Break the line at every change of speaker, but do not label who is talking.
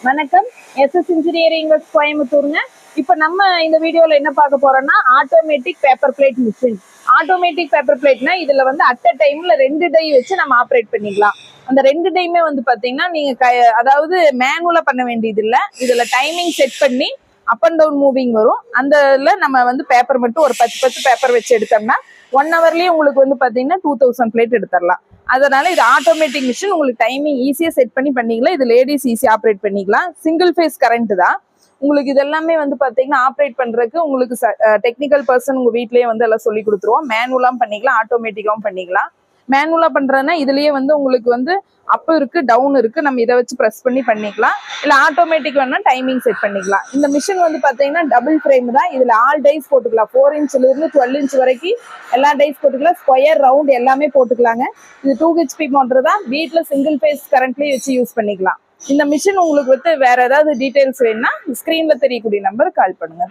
வணக்கம். SS engineering கோயம்புத்தூருங்க. இப்போ நம்ம இந்த வீடியோல என்ன பார்க்க போறோம்னா automatic paper plate machine. Automatic paper பிளேட்னா இதுல வந்து அட் அ டைம்ல 2 டை வச்சு நம்ம ஆப்ரேட் பண்ணிக்கலாம். அந்த 2 டைமே வந்து பாத்தீங்கன்னா நீங்க அதாவது மேனுவலா பண்ண வேண்டியது இல்ல. இதுல டைமிங் செட் பண்ணி அப் அண்ட் டவுன் மூவிங் வரும். அந்த நம்ம வந்து பேப்பர் மட்டும் ஒரு 10 பேப்பர் வச்சு எடுத்தோம்னா 1 ஹவர்லயே உங்களுக்கு வந்து பாத்தீங்கன்னா 2000 பிளேட் எடுத்துடலாம். அதனால இது ஆட்டோமேட்டிக் மிஷின். உங்களுக்கு டைமிங் ஈஸியா செட் பண்ணி பண்ணிக்கலாம். இது லேடிஸ் ஈஸியா ஆப்ரேட் பண்ணிக்கலாம். சிங்கிள் ஃபேஸ் கரண்ட் தான். உங்களுக்கு இதெல்லாமே வந்து பாத்தீங்கன்னா ஆப்ரேட் பண்றதுக்கு உங்களுக்கு டெக்னிக்கல் பர்சன் உங்க வீட்லயே வந்து எல்லாம் சொல்லி கொடுத்துருவோம். மேனுவலாம் பண்ணிக்கலாம், ஆட்டோமேட்டிக்காவும் பண்ணிக்கலாம். மேனுவலா பண்றதுன்னா இதுலயே வந்து உங்களுக்கு வந்து அப் இருக்கு, டவுன் இருக்கு. நம்ம இதை வச்சு ப்ரெஸ் பண்ணி பண்ணிக்கலாம். இல்ல ஆட்டோமேட்டிக் வேணா டைமிங் செட் பண்ணிக்கலாம். இந்த மிஷின் வந்து பாத்தீங்கன்னா டபுள் ஃப்ரேம் தான். இதுல ஆல் டைஸ் போட்டுக்கலாம். 4 இன்ச்ல இருந்து 12 இன்ச் வரைக்கும் எல்லா டைஸ் போட்டுக்கலாம். ஸ்கொயர், ரவுண்ட் எல்லாமே போட்டுக்கலாங்க. இது 2 HP மோட்டர் தான். வீட்டுல சிங்கிள் ஃபேஸ் கரண்ட்லயே வச்சு யூஸ் பண்ணிக்கலாம். இந்த மிஷின் உங்களுக்கு வந்து வேற ஏதாவது டீடைல்ஸ் வேணும்னா ஸ்கிரீன்ல தெரியக்கூடிய நம்பர் கால் பண்ணுங்க.